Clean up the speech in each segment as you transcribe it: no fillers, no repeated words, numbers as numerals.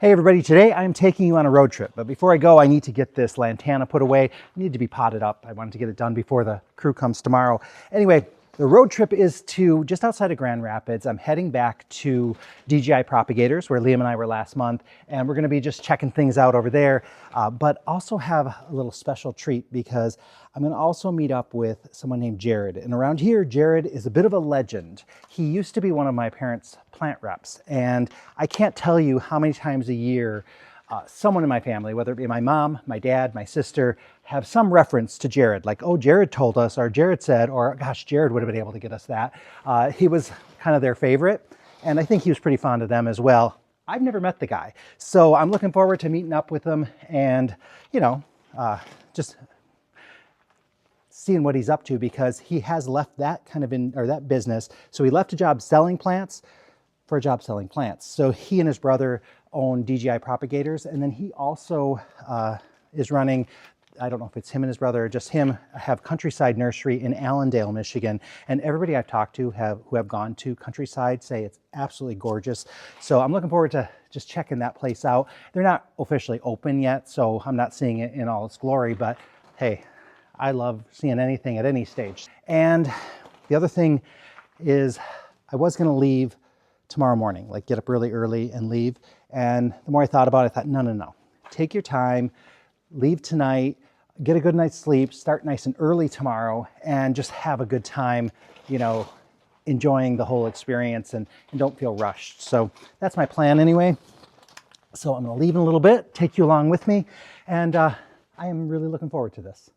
Hey everybody, today I'm taking you on a road trip, but before I go I need to get this lantana put away. I need to be potted up. I wanted to get it done before the crew comes tomorrow. Anyway, the road trip is to just outside of Grand Rapids. I'm heading back to DJI Propagators where Liam and I were last month, and we're going to be just checking things out over there, but also have a little special treat because I'm going to also meet up with someone named Jared. And around here, Jared is a bit of a legend. He used to be one of my parents' plant reps, and I can't tell you how many times a year someone in my family, whether it be my mom, my dad, my sister, have some reference to Jared, like, oh, Jared told us, or Jared said, or gosh, Jared would have been able to get us that. He was kind of their favorite, and I think he was pretty fond of them as well. I've never met the guy, so I'm looking forward to meeting up with him and, you know, just seeing what he's up to, because he has left that kind of that business. So he left a job selling plants for a job selling plants. So he and his brother own DJI Propagators, and then he also is running, I don't know if it's him and his brother or just him, have Countryside Nursery in Allendale, Michigan. And everybody I've talked to who have gone to Countryside say it's absolutely gorgeous. So I'm looking forward to just checking that place out. They're not officially open yet, so I'm not seeing it in all its glory, but hey, I love seeing anything at any stage. And the other thing is I was gonna leave tomorrow morning, like get up really early and leave. And the more I thought about it, I thought, no. Take your time, leave tonight, get a good night's sleep, start nice and early tomorrow, and just have a good time, you know, enjoying the whole experience and don't feel rushed. So that's my plan anyway. So I'm gonna leave in a little bit, take you along with me, and I am really looking forward to this.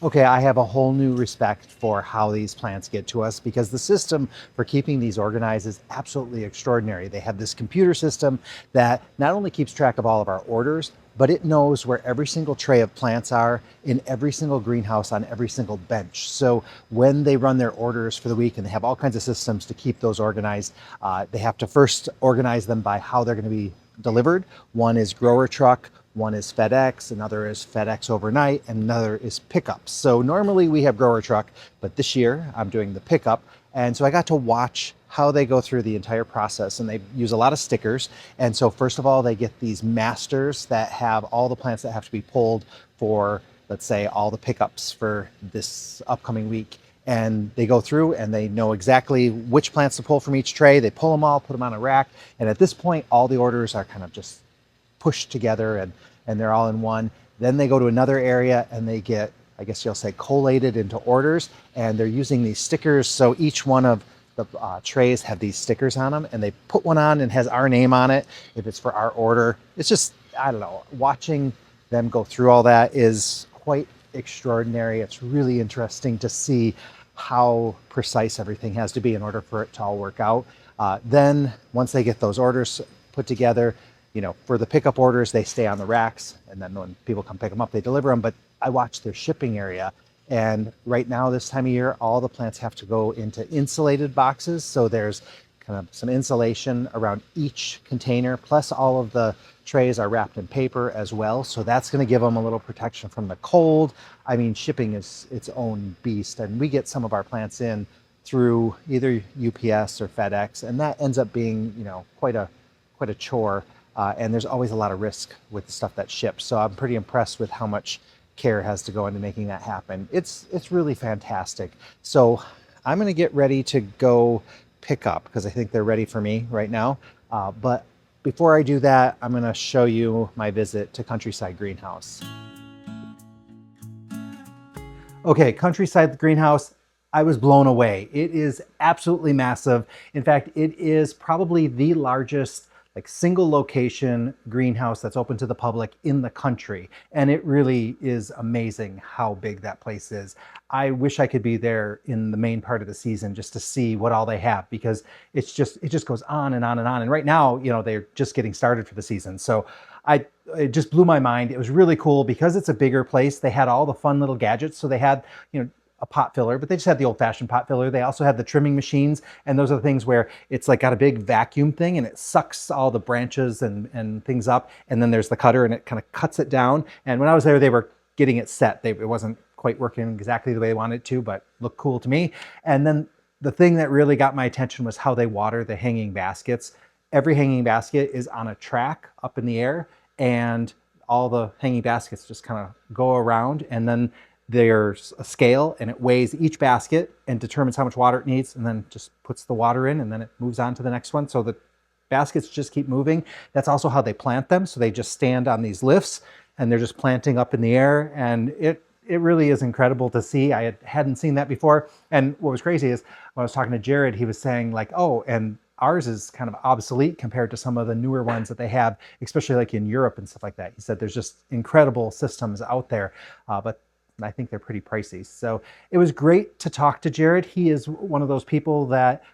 Okay, I have a whole new respect for how these plants get to us, because the system for keeping these organized is absolutely extraordinary. They have this computer system that not only keeps track of all of our orders, but it knows where every single tray of plants are in every single greenhouse on every single bench. So when they run their orders for the week, and they have all kinds of systems to keep those organized, they have to first organize them by how they're going to be delivered. One is grower truck, one is FedEx, another is FedEx overnight, and another is pickups. So normally we have grower truck, but this year I'm doing the pickup. And so I got to watch how they go through the entire process, and they use a lot of stickers. And so first of all, they get these masters that have all the plants that have to be pulled for, let's say, all the pickups for this upcoming week. And they go through and they know exactly which plants to pull from each tray. They pull them all, put them on a rack. And at this point, all the orders are kind of just pushed together and they're all in one. Then they go to another area and they get, I guess you'll say, collated into orders. And they're using these stickers. So each one of the trays have these stickers on them, and they put one on and has our name on it if it's for our order. It's just, I don't know, watching them go through all that is quite extraordinary. It's really interesting to see how precise everything has to be in order for it to all work out. Then once they get those orders put together. You know, for the pickup orders, they stay on the racks, and then when people come pick them up, they deliver them. But I watch their shipping area, and right now, this time of year, all the plants have to go into insulated boxes. So there's kind of some insulation around each container, plus all of the trays are wrapped in paper as well. So that's going to give them a little protection from the cold. I mean, shipping is its own beast, and we get some of our plants in through either UPS or FedEx, and that ends up being, you know, quite a chore. And there's always a lot of risk with the stuff that ships. So I'm pretty impressed with how much care has to go into making that happen. It's really fantastic. So I'm going to get ready to go pick up because I think they're ready for me right now. But before I do that, I'm going to show you my visit to Countryside Greenhouse. Okay, Countryside Greenhouse, I was blown away. It is absolutely massive. In fact, it is probably the largest like single location greenhouse that's open to the public in the country. And it really is amazing how big that place is. I wish I could be there in the main part of the season just to see what all they have, because it just goes on and on and on. And right now, you know, they're just getting started for the season. So it just blew my mind. It was really cool because it's a bigger place. They had all the fun little gadgets. So they had, you know, a pot filler, but they just had the old-fashioned pot filler. They also had the trimming machines, and those are the things where it's like got a big vacuum thing and it sucks all the branches and things up, and then there's the cutter and it kind of cuts it down. And when I was there, they were getting it set. It wasn't quite working exactly the way they wanted it to, but looked cool to me. And then the thing that really got my attention was how they water the hanging baskets. Every hanging basket is on a track up in the air, and all the hanging baskets just kind of go around, and then there's a scale and it weighs each basket and determines how much water it needs, and then just puts the water in, and then it moves on to the next one. So the baskets just keep moving. That's also how they plant them. So they just stand on these lifts and they're just planting up in the air, and it really is incredible to see. I hadn't seen that before. And what was crazy is when I was talking to Jared, he was saying like, oh, and ours is kind of obsolete compared to some of the newer ones that they have, especially like in Europe and stuff like that. He said there's just incredible systems out there, but I think they're pretty pricey. So it was great to talk to Jared. He is one of those people that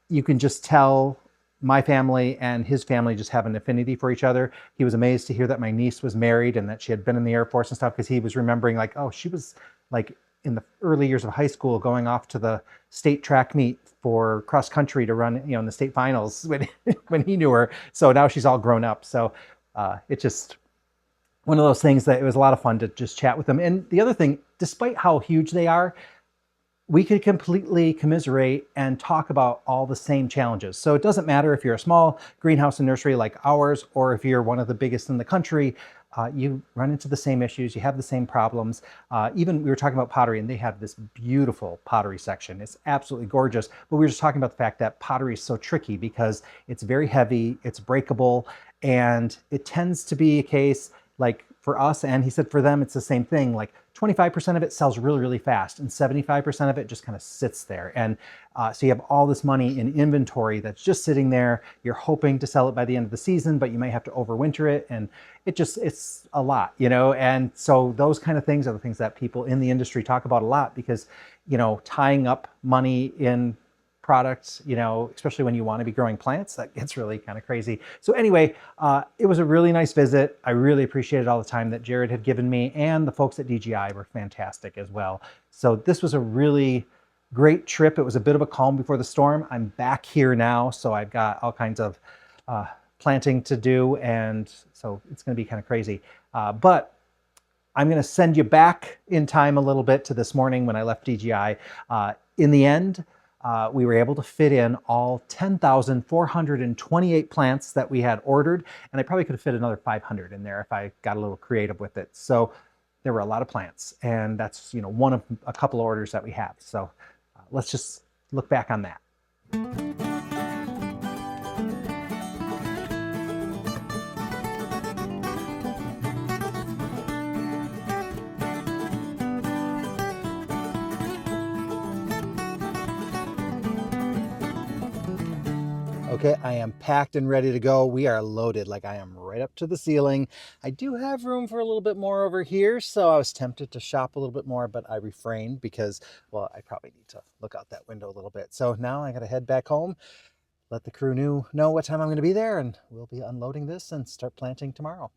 you can just tell my family and his family just have an affinity for each other. He was amazed to hear that my niece was married and that she had been in the Air Force and stuff, because he was remembering like, oh, she was like in the early years of high school going off to the state track meet for cross country to run, you know, in the state finals when he knew her. So now she's all grown up. So it just one of those things that it was a lot of fun to just chat with them. And the other thing, despite how huge they are, we could completely commiserate and talk about all the same challenges. So it doesn't matter if you're a small greenhouse and nursery like ours, or if you're one of the biggest in the country, you run into the same issues, you have the same problems. Even we were talking about pottery, and they have this beautiful pottery section. It's absolutely gorgeous, but we were just talking about the fact that pottery is so tricky because it's very heavy, it's breakable, and it tends to be a case like for us, and he said for them, it's the same thing. Like 25% of it sells really, really fast, and 75% of it just kind of sits there. And so you have all this money in inventory that's just sitting there. You're hoping to sell it by the end of the season, but you might have to overwinter it. And it's a lot, you know? And so those kind of things are the things that people in the industry talk about a lot, because, you know, tying up money in products, you know, especially when you want to be growing plants, that gets really kind of crazy. So anyway, it was a really nice visit. I really appreciated all the time that Jared had given me, and the folks at DJI were fantastic as well. So this was a really great trip. It was a bit of a calm before the storm. I'm back here now, so I've got all kinds of planting to do, and so it's going to be kind of crazy. But I'm going to send you back in time a little bit to this morning when I left DJI. In the end, we were able to fit in all 10,428 plants that we had ordered, and I probably could have fit another 500 in there if I got a little creative with it. So there were a lot of plants, and that's, you know, one of a couple of orders that we have. So let's just look back on that. Okay, I am packed and ready to go. We are loaded, like I am right up to the ceiling. I do have room for a little bit more over here, so I was tempted to shop a little bit more, but I refrained because, well, I probably need to look out that window a little bit. So now I gotta head back home. let the crew know what time I'm going to be there, and we'll be unloading this and start planting tomorrow.